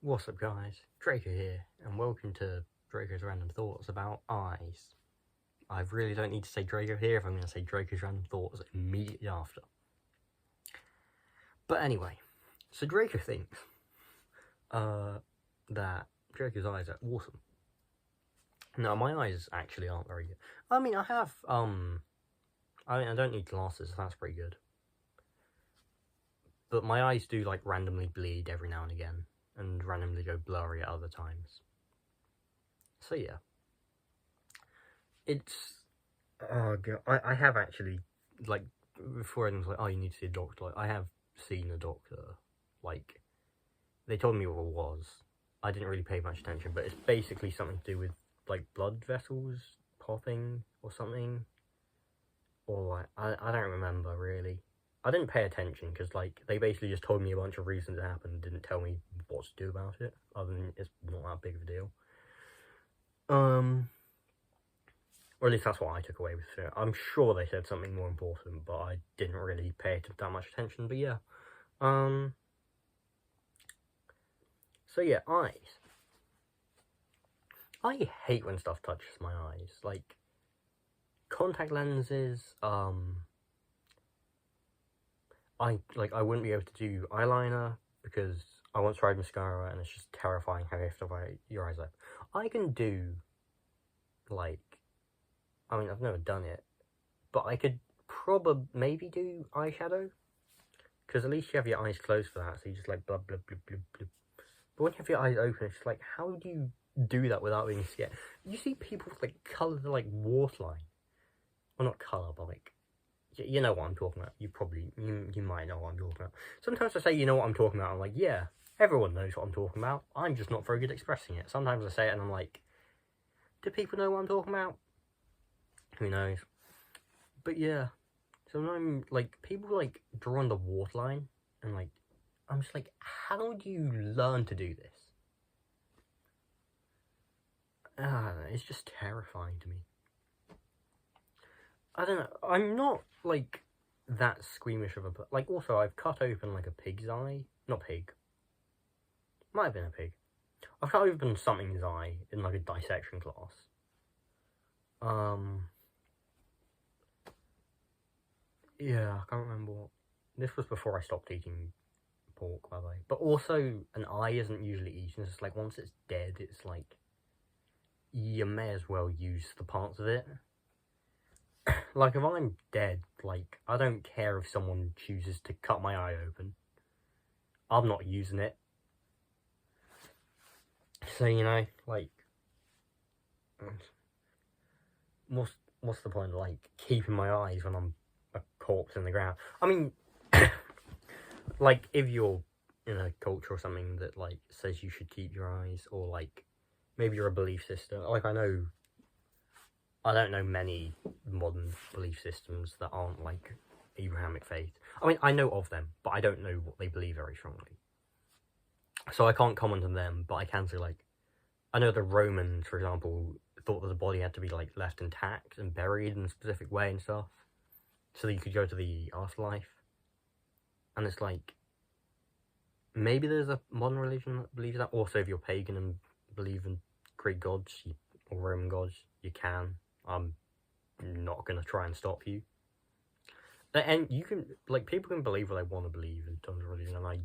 What's up guys, Draco here, and welcome to Draco's Random Thoughts about eyes. I really don't need to say Draco here if I'm going to say Draco's Random Thoughts immediately after. But anyway, so Draco thinks that Draco's eyes are awesome. Now, my eyes actually aren't very good. I mean, I have, I don't need glasses, so that's pretty good. But my eyes do, like, randomly bleed every now and again, and randomly go blurry at other times. So yeah. It's, oh god, I have actually, like, before anyone's like, oh, you need to see a doctor, like, I have seen a doctor. Like, they told me what it was. I didn't really pay much attention, but it's basically something to do with, like, blood vessels popping or something. Or, like, I don't remember, really. I didn't pay attention, because, like, they basically just told me a bunch of reasons it happened and didn't tell me what to do about it, other than it's not that big of a deal. Or at least that's what I took away with it. I'm sure they said something more important, but I didn't really pay that much attention, but yeah. So yeah, eyes. I hate when stuff touches my eyes. Like, contact lenses, I wouldn't be able to do eyeliner because I once tried mascara and it's just terrifying how you have to write your eyes up. I can do, like, I mean, I've never done it, but I could probably maybe do eyeshadow, because at least you have your eyes closed for that, so you just like blub blub blub blub blub. But when you have your eyes open, it's like, how do you do that without being scared? You see people with, like, coloured, like, waterline. Well, not colour, but, like, you know what I'm talking about. You might know what I'm talking about. Sometimes I say, you know what I'm talking about, I'm like, yeah, everyone knows what I'm talking about. I'm just not very good at expressing it. Sometimes I say it and I'm like, do people know what I'm talking about? Who knows? But yeah, sometimes, like, people, like, draw on the waterline, and, like, I'm just like, how do you learn to do this? It's just terrifying to me. I don't know, I'm not, like, that squeamish of a, like, also, I've cut open, like, a pig's eye. Not pig. Might have been a pig. I've cut open something's eye in, like, a dissection class. Yeah, I can't remember what. This was before I stopped eating pork, by the way. But also, an eye isn't usually eaten. It's just like, once it's dead, it's like, you may as well use the parts of it. Like, if I'm dead, like, I don't care if someone chooses to cut my eye open. I'm not using it. So, you know, like, what's the point of, like, keeping my eyes when I'm a corpse in the ground? I mean, like, if you're in a culture or something that, like, says you should keep your eyes, or, like, maybe you're a belief system. Like, I don't know many modern belief systems that aren't, like, Abrahamic faith. I mean, I know of them, but I don't know what they believe very strongly. So I can't comment on them, but I can say, like, I know the Romans, for example, thought that the body had to be, like, left intact and buried in a specific way and stuff, so that you could go to the afterlife. And it's like, maybe there's a modern religion that believes that. Also, if you're pagan and believe in Greek gods or Roman gods, you can. I'm not going to try and stop you. And you can, like, people can believe what they want to believe in terms of religion, and I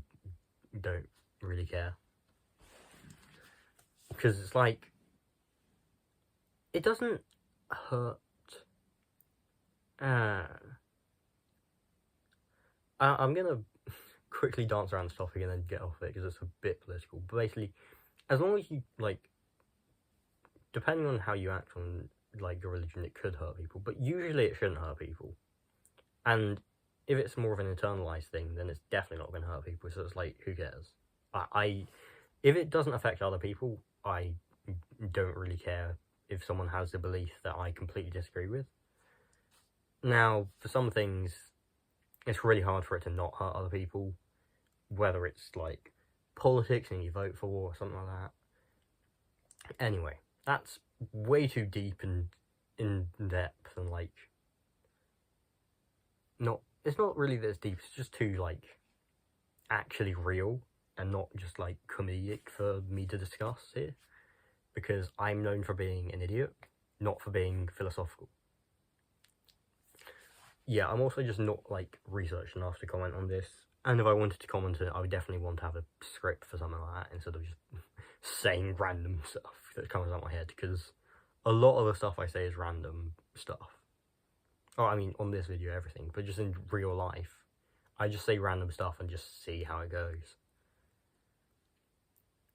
don't really care. Because it's like, it doesn't hurt. I'm going to quickly dance around this topic and then get off it, because it's a bit political. But basically, as long as you, like, depending on how you act on, like, your religion, it could hurt people, but usually it shouldn't hurt people. And if it's more of an internalized thing, then it's definitely not going to hurt people, so it's like, who cares? If it doesn't affect other people, I don't really care if someone has a belief that I completely disagree with. Now, for some things, it's really hard for it to not hurt other people, whether it's, like, politics and you vote for or something like that. Anyway, that's way too deep and in depth, and, like, it's not really this deep, it's just too, like, actually real. and not just like comedic for me to discuss here, because I'm known for being an idiot, not for being philosophical. Yeah, I'm also just not like researched enough to comment on this, and if I wanted to comment on it, I would definitely want to have a script for something like that instead of just saying random stuff that comes out of my head, because a lot of the stuff I say is random stuff. Oh, I mean, on this video, everything, but just in real life, I just say random stuff and just see how it goes.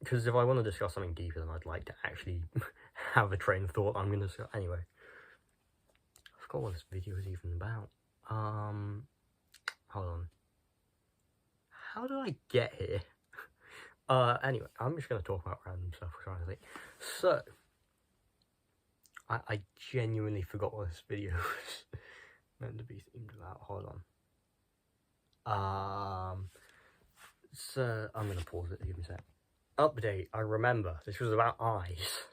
Because if I want to discuss something deeper, then I'd like to actually have a train of thought I'm going to discuss. Anyway, I forgot what this video is even about. Hold on. How did I get here? Anyway, I'm just going to talk about random stuff. So, I genuinely forgot what this video was meant to be themed about. Hold on. So, I'm going to pause it, give me a sec. Update, I remember, this was about eyes.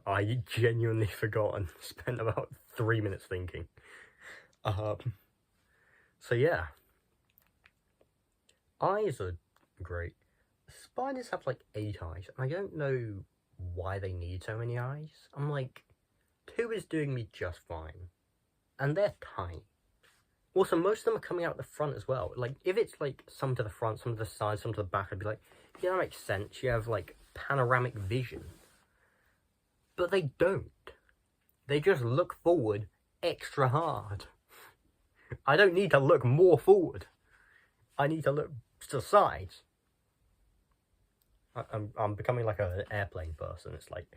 I genuinely forgot and spent about 3 minutes thinking. So yeah. Eyes are great. Spiders have like 8 eyes, and I don't know why they need so many eyes. I'm like, 2 is doing me just fine. And they're tiny. Also, most of them are coming out the front as well. Like, if it's like some to the front, some to the side, some to the back, I'd be like, yeah, that makes sense. You have like panoramic vision. But they don't. They just look forward extra hard. I don't need to look more forward. I need to look to the sides. I'm becoming like an airplane person. It's like,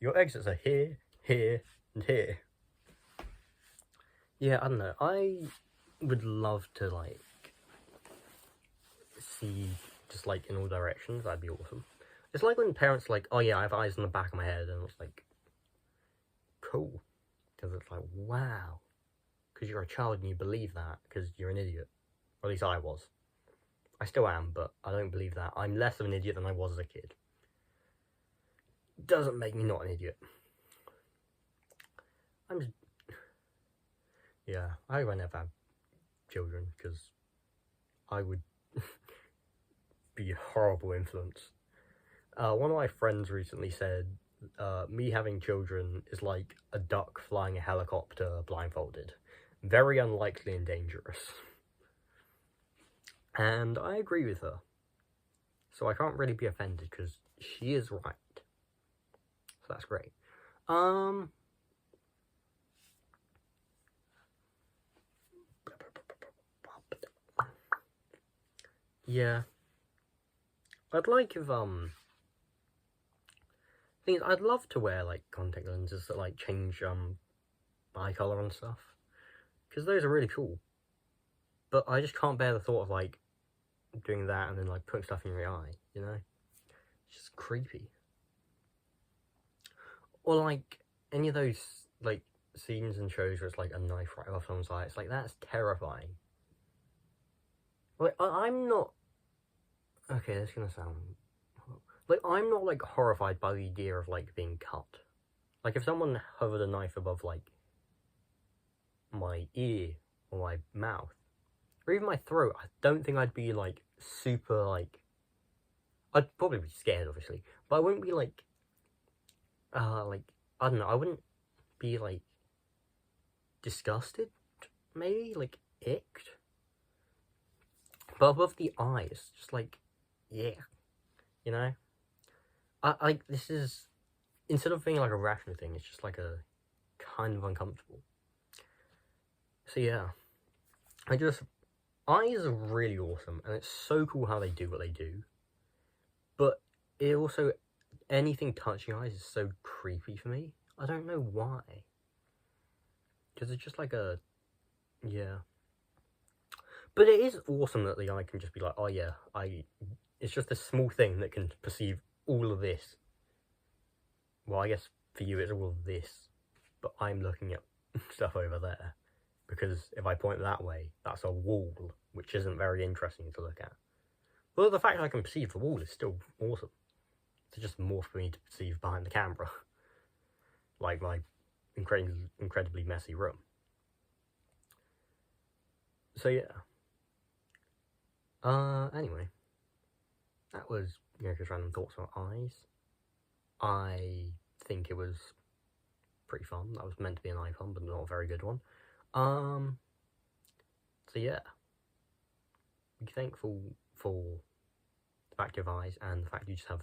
your exits are here, here, and here. Yeah, I don't know. I would love to like see just like in all directions. That'd be awesome. It's like when parents are like, oh yeah, I have eyes on the back of my head, and it's like, cool, because it's like, wow, because you're a child and you believe that because you're an idiot. Or at least I was. I still am, but I don't believe that. I'm less of an idiot than I was as a kid. Doesn't make me not an idiot. Yeah, I hope I never have children, because I would be a horrible influence. One of my friends recently said, me having children is like a duck flying a helicopter blindfolded. Very unlikely and dangerous. And I agree with her. So I can't really be offended, because she is right. So that's great. Yeah. I'd like if, things, I'd love to wear, like, contact lenses that, like, change, eye colour and stuff. Because those are really cool. But I just can't bear the thought of, like, doing that and then, like, putting stuff in your eye, you know? It's just creepy. Or, like, any of those, like, scenes and shows where it's, like, a knife right off someone's eye. It's like, that's terrifying. Like, I'm not... Okay, that's gonna sound... Like, I'm not, like, horrified by the idea of, like, being cut. Like, if someone hovered a knife above, like, my ear or my mouth, or even my throat, I don't think I'd be, like, super, like... I'd probably be scared, obviously, but I wouldn't be, like, I don't know, I wouldn't be, like, disgusted, maybe, like, icked. But above the eyes, just, like, yeah, you know? This is, instead of being, like, a rational thing, it's just, like, a kind of uncomfortable. So, yeah. Eyes are really awesome, and it's so cool how they do what they do. But it also, anything touching eyes is so creepy for me. I don't know why. Because it's just like a, yeah. But it is awesome that the eye can just be like, oh yeah, it's just a small thing that can perceive all of this. Well, I guess for you it's all of this, but I'm looking at stuff over there. Because if I point that way, that's a wall, which isn't very interesting to look at. Well, the fact I can perceive the wall is still awesome. It's just more for me to perceive behind the camera. Like my incredibly messy room. So yeah. Anyway. that was Draco's random thoughts on eyes. I think it was pretty fun. That was meant to be an eye fun, but not a very good one. So yeah, be thankful for the fact you have eyes and the fact you just have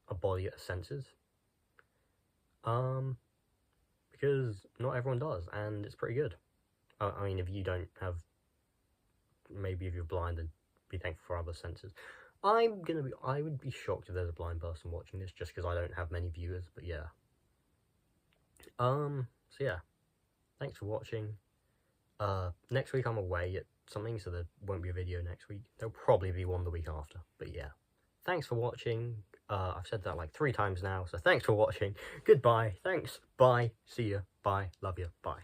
a body that has senses. Because not everyone does, and it's pretty good. I mean, if you don't have, maybe if you're blind, then be thankful for other senses. I would be shocked if there's a blind person watching this, just because I don't have many viewers, but yeah. So yeah, thanks for watching. Next week I'm away at something, so there won't be a video next week. There'll probably be one the week after, but yeah. Thanks for watching. I've said that like 3 times now, so thanks for watching. Goodbye. Thanks. Bye. See ya. Bye. Love you. Bye.